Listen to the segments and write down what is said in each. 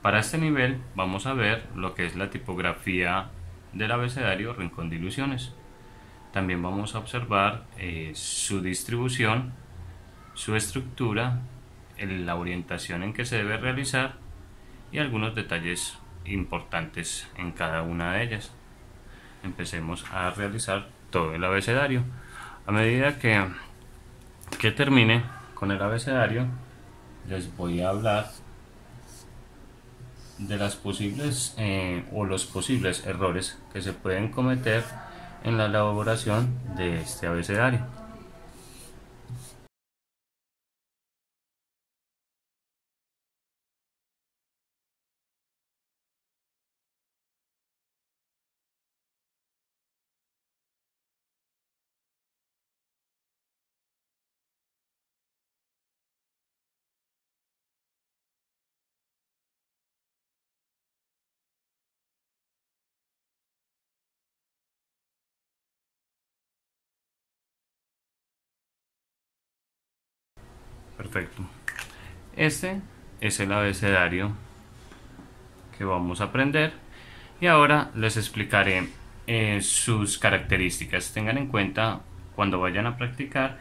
Para este nivel vamos a ver lo que es la tipografía del abecedario Rincón de Ilusiones. También vamos a observar su distribución, su estructura, la orientación en que se debe realizar y algunos detalles importantes en cada una de ellas. Empecemos a realizar todo el abecedario. A medida que termine con el abecedario, les voy a hablar de las posibles o los posibles errores que se pueden cometer en la elaboración de este abecedario. Perfecto. Este es el abecedario que vamos a aprender y ahora les explicaré sus características. Tengan en cuenta cuando vayan a practicar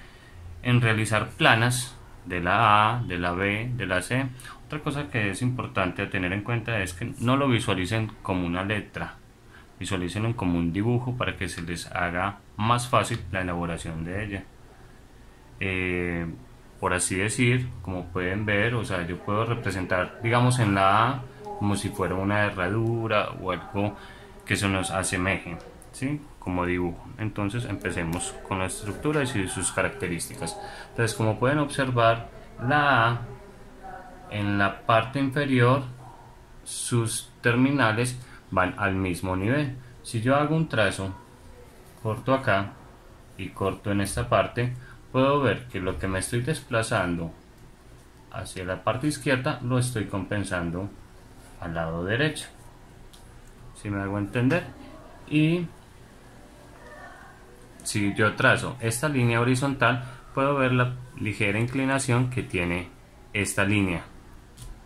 en realizar planas de la A, de la B, de la C. Otra cosa que es importante a tener en cuenta es que no lo visualicen como una letra, visualícenlo como un dibujo para que se les haga más fácil la elaboración de ella. Por así decir, como pueden ver, o sea, yo puedo representar, digamos, en la A como si fuera una herradura o algo que se nos asemeje, ¿sí? Como dibujo. Entonces empecemos con la estructura y sus características. Entonces, como pueden observar, la A en la parte inferior, sus terminales van al mismo nivel. Si yo hago un trazo, corto acá y corto en esta parte, puedo ver que lo que me estoy desplazando hacia la parte izquierda lo estoy compensando al lado derecho, si me hago entender. Y si yo trazo esta línea horizontal, puedo ver la ligera inclinación que tiene esta línea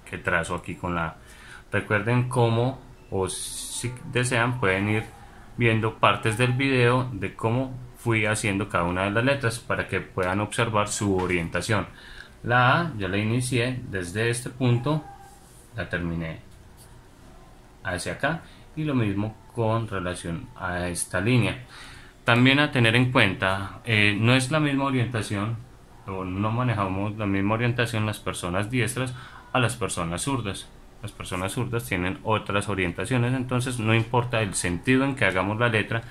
que trazo aquí con la... Recuerden cómo, o si desean pueden ir viendo partes del video de cómo fui haciendo cada una de las letras para que puedan observar su orientación. La A yo la inicié desde este punto, la terminé hacia acá, y lo mismo con relación a esta línea. También a tener en cuenta, no es la misma orientación, o no manejamos la misma orientación las personas diestras a las personas zurdas. Las personas zurdas tienen otras orientaciones, entonces no importa el sentido en que hagamos la letra,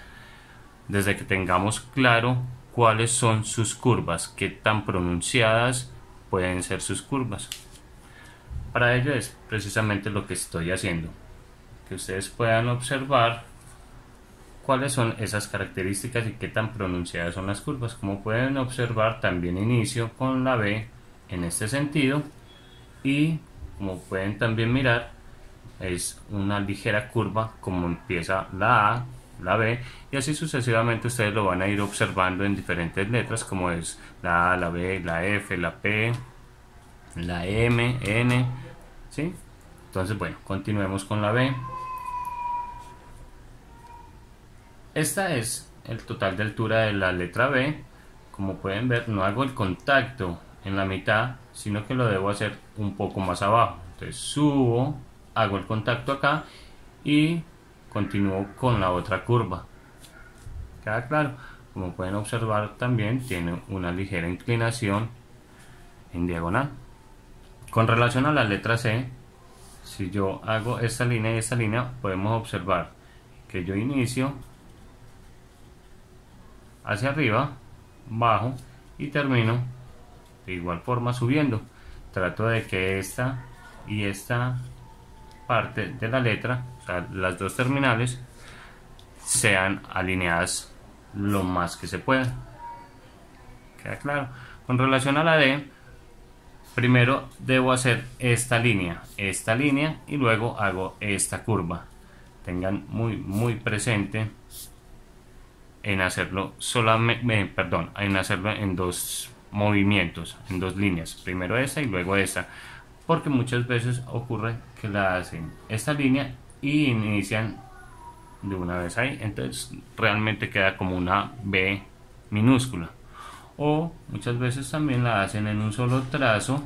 desde que tengamos claro cuáles son sus curvas, qué tan pronunciadas pueden ser sus curvas. Para ello es precisamente lo que estoy haciendo, que ustedes puedan observar cuáles son esas características y qué tan pronunciadas son las curvas. Como pueden observar, también inicio con la B en este sentido, y como pueden también mirar, es una ligera curva como empieza la A, la B, y así sucesivamente ustedes lo van a ir observando en diferentes letras, como es la A, la B, la F, la P, la M, N, ¿sí? Entonces, bueno, continuemos con la B. Esta es el total de altura de la letra B. Como pueden ver, no hago el contacto en la mitad, sino que lo debo hacer un poco más abajo. Entonces subo, hago el contacto acá y continúo con la otra curva. ¿Queda claro? Como pueden observar, también tiene una ligera inclinación en diagonal. Con relación a la letra C, si yo hago esta línea y esta línea, podemos observar que yo inicio hacia arriba, bajo y termino de igual forma subiendo. Trato de que esta y esta parte de la letra, o sea, las dos terminales, sean alineadas lo más que se pueda. ¿Queda claro? Con relación a la D, primero debo hacer esta línea y luego hago esta curva. Tengan muy presente en hacerlo solamente, en hacerlo en dos movimientos, en dos líneas, primero esta y luego esta, porque muchas veces ocurre que la hacen esta línea y inician de una vez ahí, entonces realmente queda como una B minúscula, o muchas veces también la hacen en un solo trazo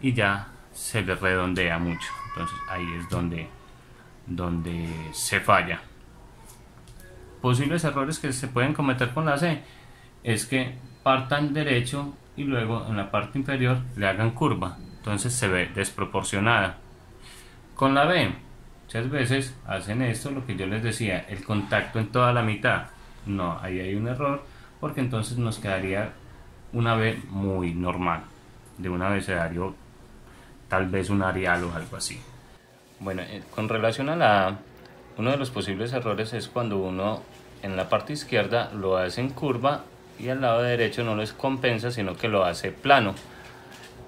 y ya se les redondea mucho, entonces ahí es donde se falla. Posibles errores que se pueden cometer con la C es que partan derecho y luego en la parte inferior le hagan curva, entonces se ve desproporcionada. Con la B muchas veces hacen esto, lo que yo les decía, el contacto en toda la mitad. No, ahí hay un error, porque entonces nos quedaría una B muy normal, de un abecedario, tal vez un Arial o algo así. Bueno, con relación a la A, uno de los posibles errores es cuando uno en la parte izquierda lo hace en curva y al lado derecho no les compensa, sino que lo hace plano.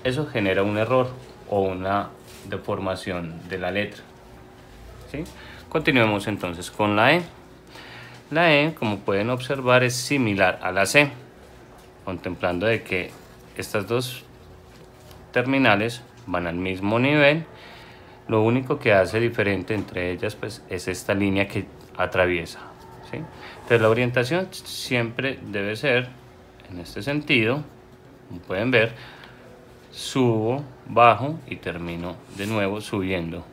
Eso genera un error o una deformación de la letra. ¿Sí? Continuemos entonces con la E. La E, como pueden observar, es similar a la C, contemplando de que estas dos terminales van al mismo nivel. Lo único que hace diferente entre ellas pues es esta línea que atraviesa, ¿sí? Entonces la orientación siempre debe ser en este sentido. Como pueden ver, subo, bajo y termino de nuevo subiendo.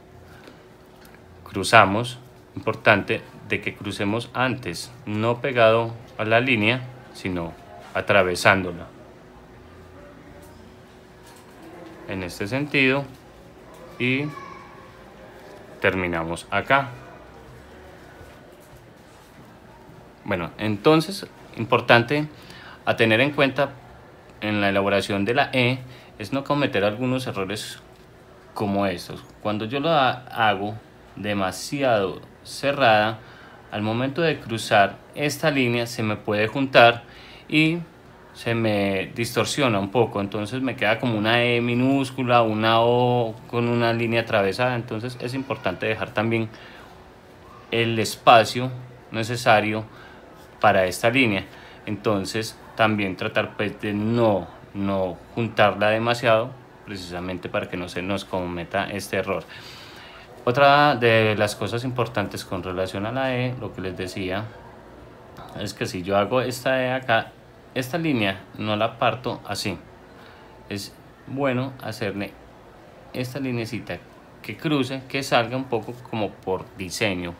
Cruzamos, importante de que crucemos antes, no pegado a la línea, sino atravesándola. En este sentido y terminamos acá. Bueno, entonces, importante a tener en cuenta en la elaboración de la E es no cometer algunos errores como estos. Cuando yo lo hago demasiado cerrada, al momento de cruzar esta línea se me puede juntar y se me distorsiona un poco, entonces me queda como una E minúscula, una O con una línea atravesada. Entonces es importante dejar también el espacio necesario para esta línea. Entonces también tratar pues de no juntarla demasiado, precisamente para que no se nos cometa este error. Otra de las cosas importantes con relación a la E, lo que les decía, es que si yo hago esta E acá, esta línea no la parto así. Es bueno hacerle esta linecita que cruce, que salga un poco como por diseño,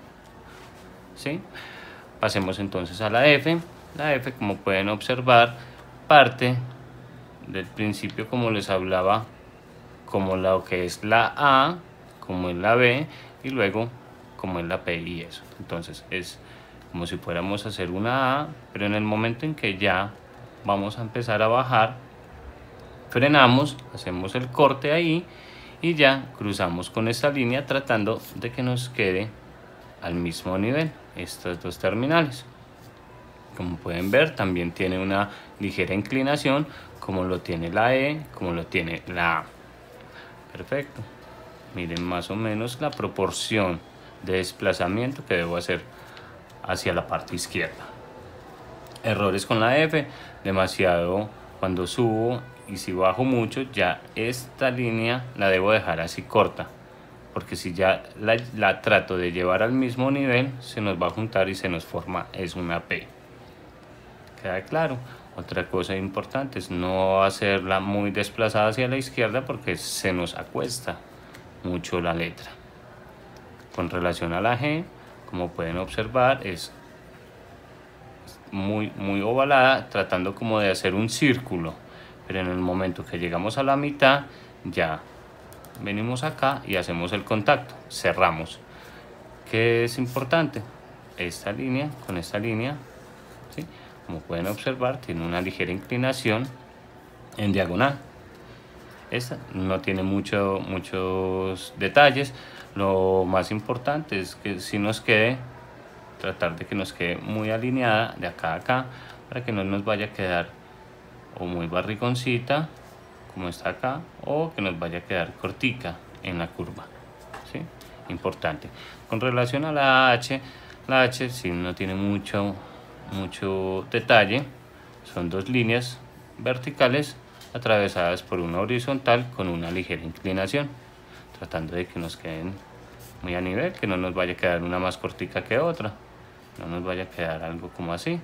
¿sí? Pasemos entonces a la F. La F, como pueden observar, parte del principio, como les hablaba, como lo que es la A, como es la B y luego como es la P y eso. Entonces es como si fuéramos a hacer una A, pero en el momento en que ya vamos a empezar a bajar, frenamos, hacemos el corte ahí y ya cruzamos con esta línea tratando de que nos quede al mismo nivel estas dos terminales. Como pueden ver, también tiene una ligera inclinación, como lo tiene la E, como lo tiene la A. Perfecto. Miren más o menos la proporción de desplazamiento que debo hacer hacia la parte izquierda. Errores con la F, demasiado cuando subo, y si bajo mucho ya esta línea la debo dejar así corta, porque si ya la trato de llevar al mismo nivel se nos va a juntar y se nos forma es una P. ¿Queda claro? Otra cosa importante es no hacerla muy desplazada hacia la izquierda porque se nos acuesta mucho la letra. Con relación a la G, como pueden observar, es muy ovalada, tratando como de hacer un círculo, pero en el momento que llegamos a la mitad ya venimos acá y hacemos el contacto, cerramos. ¿Qué es importante? Esta línea con esta línea, ¿sí? Como pueden observar, tiene una ligera inclinación en diagonal. Esta no tiene muchos detalles. Lo más importante es que si nos quede, tratar de que nos quede muy alineada de acá a acá, para que no nos vaya a quedar o muy barrigoncita como está acá, o que nos vaya a quedar cortica en la curva, ¿sí? Importante. Con relación a la H sí no tiene mucho detalle. Son dos líneas verticales atravesadas por una horizontal con una ligera inclinación, tratando de que nos queden muy a nivel, que no nos vaya a quedar una más cortica que otra, no nos vaya a quedar algo como así.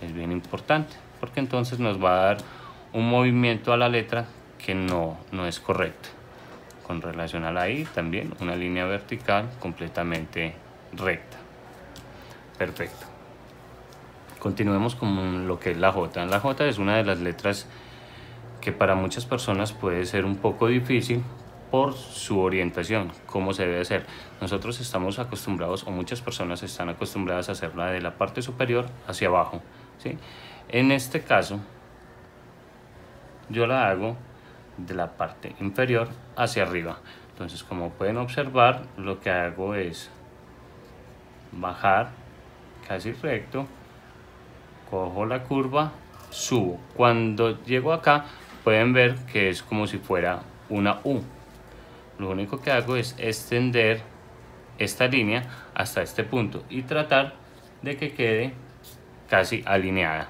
Es bien importante porque entonces nos va a dar un movimiento a la letra que no es correcto. Con relación a la I también una línea vertical completamente recta. Perfecto. Continuemos con lo que es la J. La J es una de las letras que para muchas personas puede ser un poco difícil por su orientación, cómo se debe hacer. Nosotros estamos acostumbrados, o muchas personas están acostumbradas a hacerla de la parte superior hacia abajo, ¿sí? En este caso, yo la hago de la parte inferior hacia arriba. Entonces, como pueden observar, lo que hago es bajar casi recto, cojo la curva, subo. Cuando llego acá, pueden ver que es como si fuera una U. Lo único que hago es extender esta línea hasta este punto y tratar de que quede casi alineada.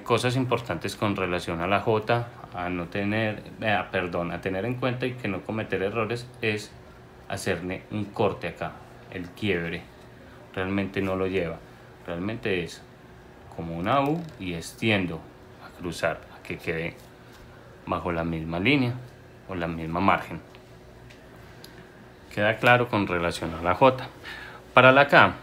Cosas importantes con relación a la J, a tener en cuenta y que no cometer errores, es hacerle un corte acá, el quiebre. Realmente no lo lleva, realmente es como una U y extiendo a cruzar, a que quede bajo la misma línea o la misma margen. Queda claro con relación a la J. Para la K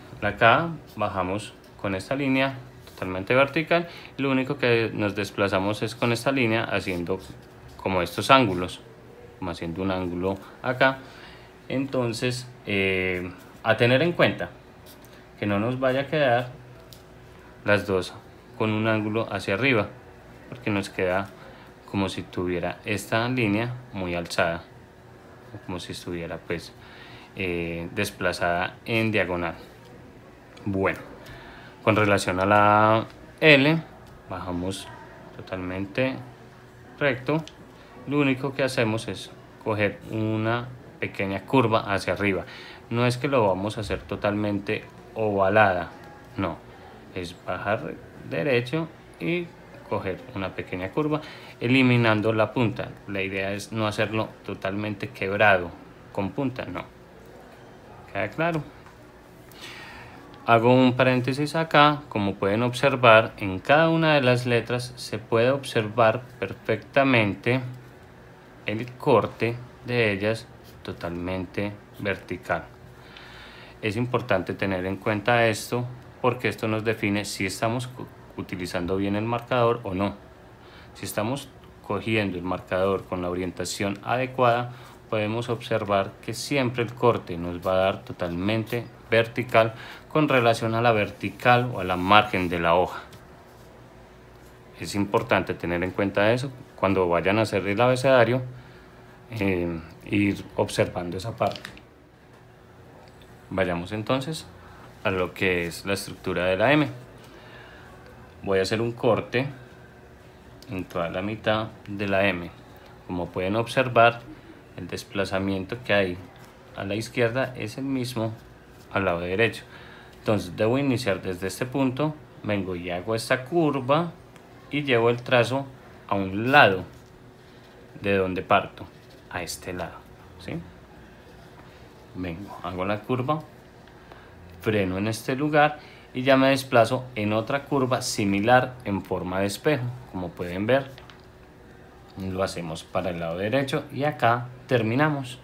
bajamos con esta línea totalmente vertical, y lo único que nos desplazamos es con esta línea haciendo como estos ángulos, como haciendo un ángulo acá. Entonces, a tener en cuenta que no nos vaya a quedar las dos con un ángulo hacia arriba, porque nos queda como si tuviera esta línea muy alzada, como si estuviera pues desplazada en diagonal. Bueno, con relación a la L, bajamos totalmente recto. Lo único que hacemos es coger una pequeña curva hacia arriba. No es que lo vamos a hacer totalmente ovalada, no, es bajar derecho y coger una pequeña curva, eliminando la punta. La idea es no hacerlo totalmente quebrado con punta, no. ¿Queda claro? Hago un paréntesis acá. Como pueden observar, en cada una de las letras se puede observar perfectamente el corte de ellas totalmente vertical. Es importante tener en cuenta esto porque esto nos define si estamos utilizando bien el marcador o no. Si estamos cogiendo el marcador con la orientación adecuada, podemos observar que siempre el corte nos va a dar totalmente vertical con relación a la vertical o a la margen de la hoja. Es importante tener en cuenta eso cuando vayan a hacer el abecedario, ir observando esa parte. Vayamos entonces a lo que es la estructura de la M. Voy a hacer un corte en toda la mitad de la M. Como pueden observar, el desplazamiento que hay a la izquierda es el mismo al lado derecho. Entonces debo iniciar desde este punto, vengo y hago esta curva y llevo el trazo a un lado de donde parto, a este lado, ¿sí? Vengo, hago la curva, freno en este lugar y ya me desplazo en otra curva similar en forma de espejo. Como pueden ver, lo hacemos para el lado derecho y acá terminamos.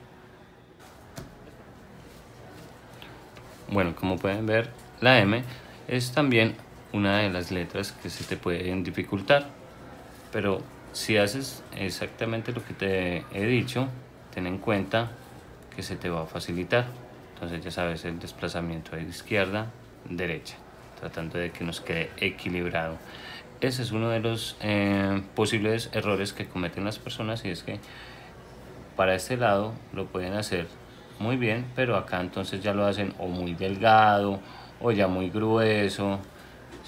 Bueno, como pueden ver, la M es también una de las letras que se te pueden dificultar, pero si haces exactamente lo que te he dicho, ten en cuenta que se te va a facilitar. Entonces ya sabes el desplazamiento de izquierda, derecha, tratando de que nos quede equilibrado. Ese es uno de los posibles errores que cometen las personas, y es que para este lado lo pueden hacer muy bien, pero acá entonces ya lo hacen o muy delgado o ya muy grueso,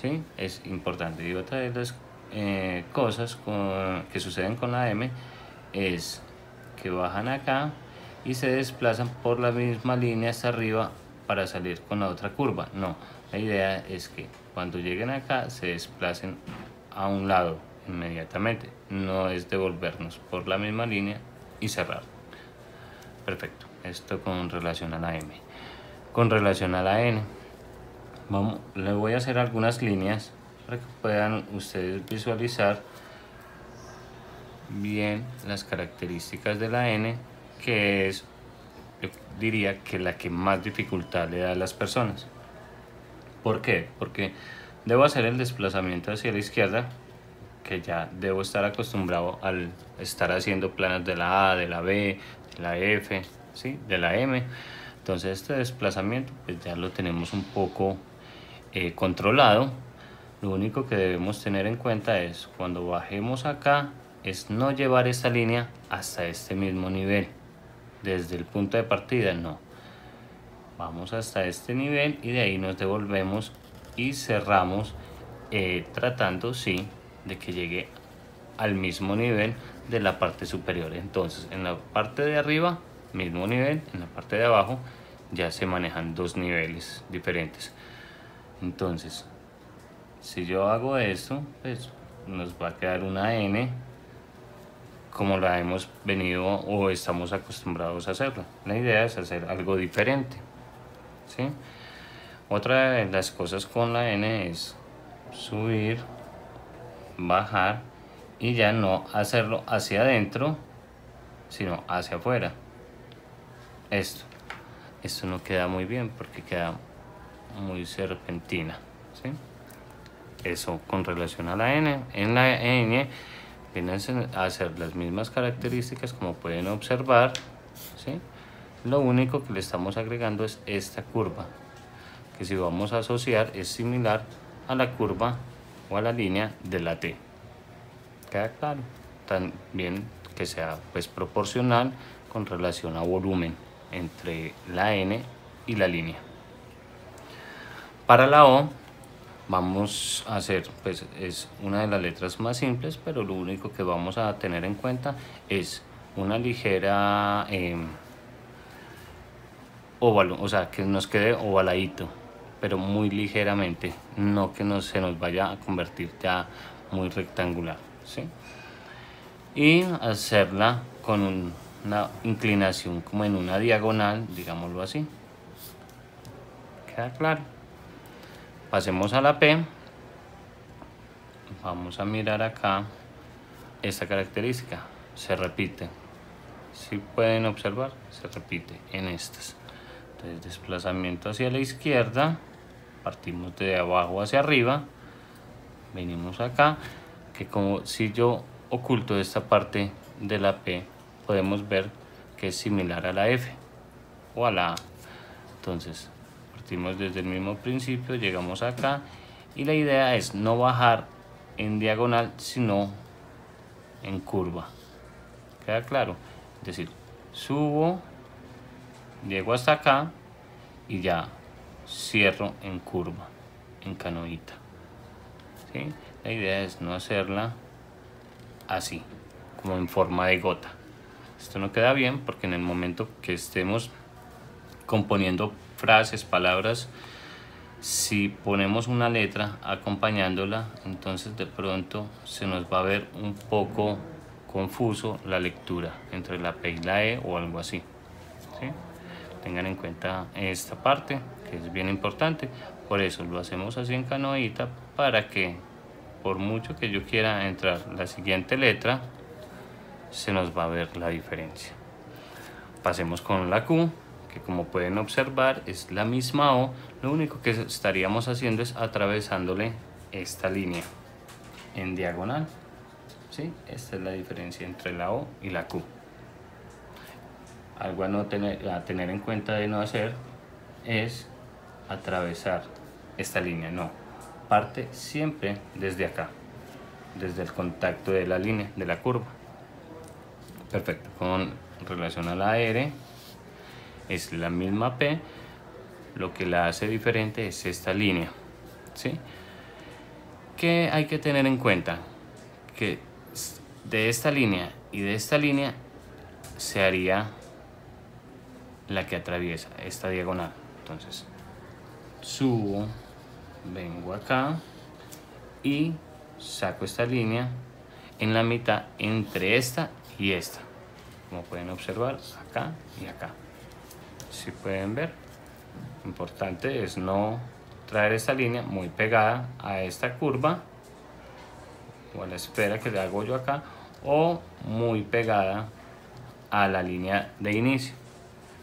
¿sí? Es importante. Y otra de las cosas que suceden con la M es que bajan acá y se desplazan por la misma línea hasta arriba para salir con la otra curva. No, la idea es que cuando lleguen acá se desplacen a un lado inmediatamente, no es devolvernos por la misma línea y cerrar. Perfecto, esto con relación a la M. Con relación a la N, le voy a hacer algunas líneas para que puedan ustedes visualizar bien las características de la N, que es, yo diría que la que más dificultad le da a las personas. ¿Por qué? Porque debo hacer el desplazamiento hacia la izquierda, que ya debo estar acostumbrado al estar haciendo planos de la A, de la B, de la F, ¿sí? De la M. Entonces este desplazamiento pues ya lo tenemos un poco controlado. Lo único que debemos tener en cuenta es cuando bajemos acá, es no llevar esta línea hasta este mismo nivel. Desde el punto de partida no. Vamos hasta este nivel y de ahí nos devolvemos y cerramos tratando, sí, de que llegue al mismo nivel de la parte superior. Entonces en la parte de arriba mismo nivel, en la parte de abajo ya se manejan dos niveles diferentes. Entonces si yo hago esto, pues nos va a quedar una N como la hemos venido o estamos acostumbrados a hacerla. La idea es hacer algo diferente, ¿sí? Otra de las cosas con la N es subir, bajar y ya no hacerlo hacia adentro, sino hacia afuera. Esto no queda muy bien porque queda muy serpentina, ¿sí? Eso con relación a la N. En la N vienen a hacer las mismas características como pueden observar, ¿sí? Lo único que le estamos agregando es esta curva, que si vamos a asociar es similar a la curva o a la línea de la T. ¿Queda claro? También que sea pues proporcional con relación a volumen entre la N y la línea. Para la O vamos a hacer, pues es una de las letras más simples, pero lo único que vamos a tener en cuenta es una ligera óvalo, o sea, que nos quede ovaladito, pero muy ligeramente, no que se nos vaya a convertir ya muy rectangular, ¿sí? Y hacerla con una inclinación como en una diagonal, digámoslo así. ¿Queda claro? Pasemos a la P. Vamos a mirar acá esta característica, se repite. Si pueden observar, se repite en estas. Entonces, desplazamiento hacia la izquierda, partimos de abajo hacia arriba, venimos acá, que como si yo oculto esta parte de la P, podemos ver que es similar a la F o a la A. Entonces, partimos desde el mismo principio, llegamos acá y la idea es no bajar en diagonal, sino en curva. ¿Queda claro? Es decir, subo, llego hasta acá y ya cierro en curva, en canoita, ¿sí? La idea es no hacerla así, como en forma de gota. Esto no queda bien porque en el momento que estemos componiendo frases, palabras, si ponemos una letra acompañándola, entonces de pronto se nos va a ver un poco confuso la lectura entre la P y la E o algo así, ¿sí? Tengan en cuenta esta parte que es bien importante, por eso lo hacemos así en canoita, para que por mucho que yo quiera entrar la siguiente letra, se nos va a ver la diferencia. Pasemos con la Q, que como pueden observar es la misma O, lo único que estaríamos haciendo es atravesándole esta línea en diagonal, ¿sí? Esta es la diferencia entre la O y la Q. Algo a tener en cuenta de no hacer es atravesar esta línea, no, parte siempre desde acá, desde el contacto de la línea, de la curva. Perfecto, con relación a la R es la misma P, lo que la hace diferente es esta línea, ¿sí? ¿Qué hay que tener en cuenta? Que de esta línea y de esta línea se haría la que atraviesa esta diagonal. Entonces subo, vengo acá y saco esta línea en la mitad entre esta y esta, como pueden observar acá y acá. Si pueden ver, lo importante es no traer esta línea muy pegada a esta curva o a la esfera que le hago yo acá, o muy pegada a la línea de inicio,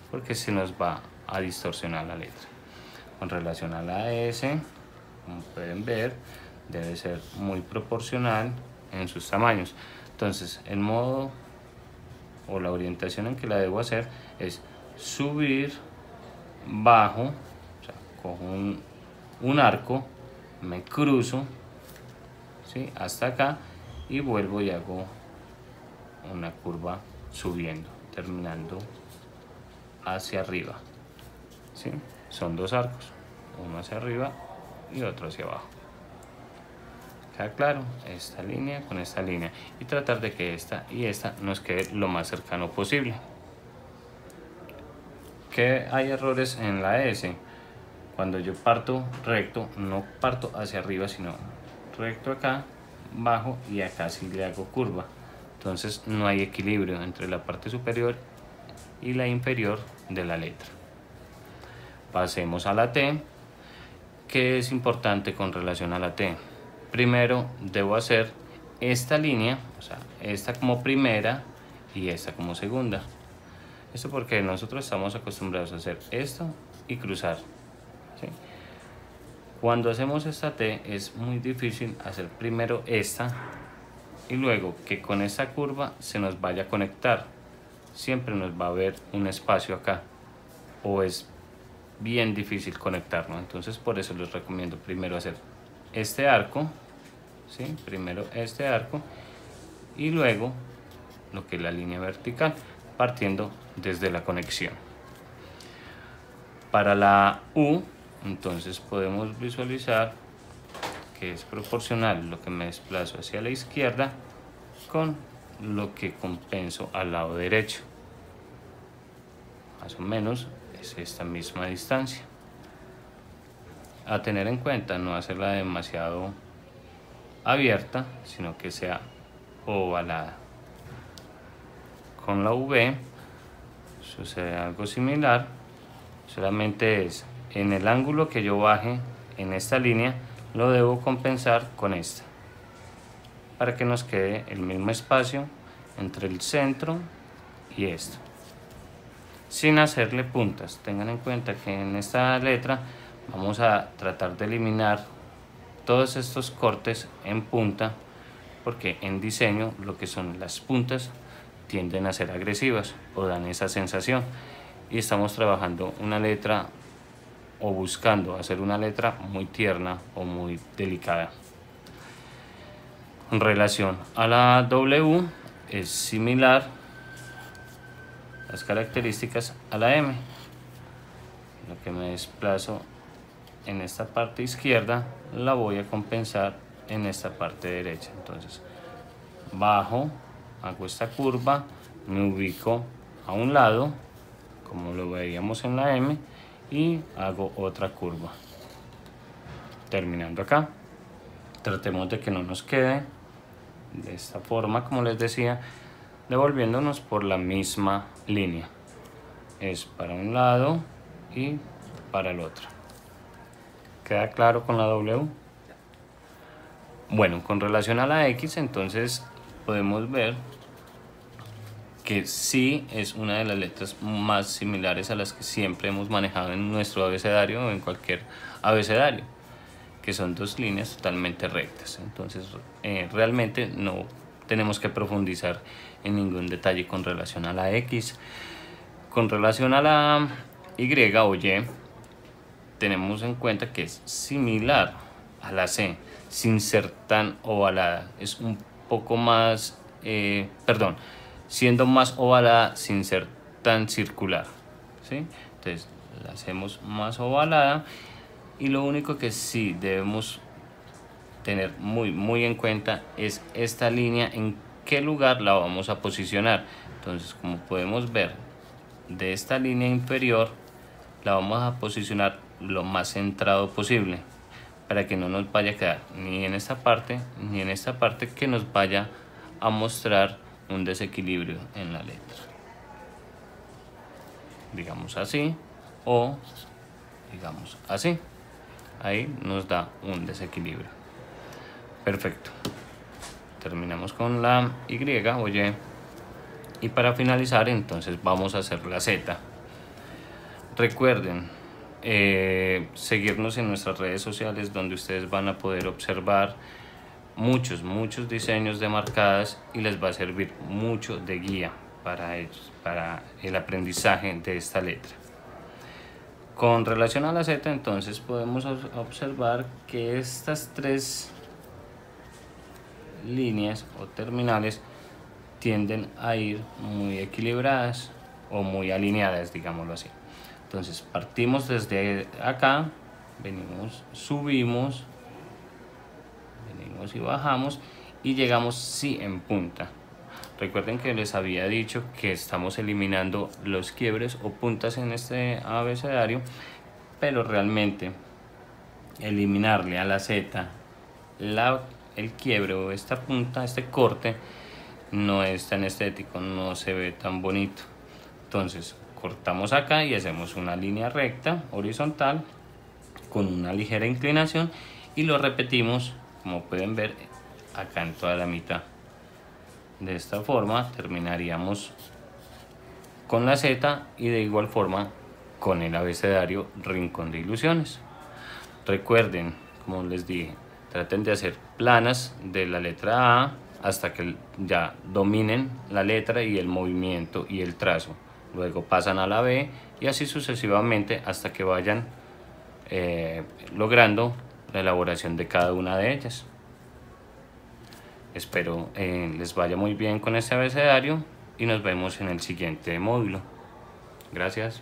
porque se nos va a distorsionar la letra. Con relación a la S, como pueden ver, debe ser muy proporcional en sus tamaños. Entonces el modo o la orientación en que la debo hacer es subir, bajo, o sea, cojo un arco, me cruzo, ¿sí?, hasta acá y vuelvo y hago una curva subiendo, terminando hacia arriba, ¿sí? Son dos arcos, uno hacia arriba y otro hacia abajo. ¿Queda claro? Esta línea con esta línea, y tratar de que esta y esta nos quede lo más cercano posible. ¿Qué hay errores en la S? Cuando yo parto recto, no parto hacia arriba, sino recto acá, bajo, y acá sí le hago curva. Entonces no hay equilibrio entre la parte superior y la inferior de la letra. Pasemos a la T. ¿Qué es importante con relación a la T? Primero debo hacer esta línea, o sea, esta como primera y esta como segunda. Esto porque nosotros estamos acostumbrados a hacer esto y cruzar, ¿sí? Cuando hacemos esta T es muy difícil hacer primero esta y luego que con esta curva se nos vaya a conectar. Siempre nos va a haber un espacio acá, o es bien difícil conectarlo. Entonces por eso les recomiendo primero hacer este arco, ¿sí? Primero este arco y luego lo que es la línea vertical, partiendo desde la conexión. Para la U, entonces podemos visualizar que es proporcional lo que me desplazo hacia la izquierda con lo que compenso al lado derecho. Más o menos es esta misma distancia. A tener en cuenta no hacerla demasiado abierta, sino que sea ovalada. Con la V sucede algo similar, solamente es en el ángulo que yo baje en esta línea, lo debo compensar con esta, para que nos quede el mismo espacio entre el centro y esto, sin hacerle puntas. Tengan en cuenta que en esta letra vamos a tratar de eliminar todos estos cortes en punta, porque en diseño lo que son las puntas tienden a ser agresivas o dan esa sensación, y estamos trabajando una letra o buscando hacer una letra muy tierna o muy delicada. En relación a la W es similar las características a la M. Lo que me desplazo en esta parte izquierda la voy a compensar en esta parte derecha. Entonces bajo, hago esta curva, me ubico a un lado como lo veíamos en la M y hago otra curva terminando acá. Tratemos de que no nos quede de esta forma, como les decía, devolviéndonos por la misma línea. Es para un lado y para el otro. ¿Queda claro con la W? Bueno, con relación a la X, entonces podemos ver que sí es una de las letras más similares a las que siempre hemos manejado en nuestro abecedario o en cualquier abecedario, que son dos líneas totalmente rectas. Entonces realmente no tenemos que profundizar en ningún detalle con relación a la X. Con relación a la Y o Y, tenemos en cuenta que es similar a la C, sin ser tan ovalada. Es un poco más, siendo más ovalada sin ser tan circular, ¿sí? Entonces la hacemos más ovalada, y lo único que sí debemos tener muy en cuenta es esta línea, en qué lugar la vamos a posicionar. Entonces, como podemos ver, de esta línea inferior la vamos a posicionar lo más centrado posible, para que no nos vaya a quedar ni en esta parte ni en esta parte que nos vaya a mostrar un desequilibrio en la letra. Digamos así o digamos así. Ahí nos da un desequilibrio. Perfecto. Terminamos con la Y o Y. Y para finalizar, entonces vamos a hacer la Z. Recuerden seguirnos en nuestras redes sociales, donde ustedes van a poder observar muchos diseños de marcadas y les va a servir mucho de guía para ellos, para el aprendizaje de esta letra. Con relación a la Z, entonces podemos observar que estas tres líneas o terminales tienden a ir muy equilibradas o muy alineadas, digámoslo así. Entonces partimos desde acá, venimos, subimos, venimos y bajamos y llegamos sí en punta. Recuerden que les había dicho que estamos eliminando los quiebres o puntas en este abecedario, pero realmente eliminarle a la Z el quiebre o esta punta, este corte, no es tan estético, no se ve tan bonito. Entonces cortamos acá y hacemos una línea recta horizontal con una ligera inclinación y lo repetimos, como pueden ver, acá en toda la mitad. De esta forma terminaríamos con la Z y de igual forma con el abecedario Rincón de Ilusiones. Recuerden, como les dije, traten de hacer planas de la letra A hasta que ya dominen la letra y el movimiento y el trazo. Luego pasan a la B y así sucesivamente hasta que vayan logrando la elaboración de cada una de ellas. Espero les vaya muy bien con este abecedario y nos vemos en el siguiente módulo. Gracias.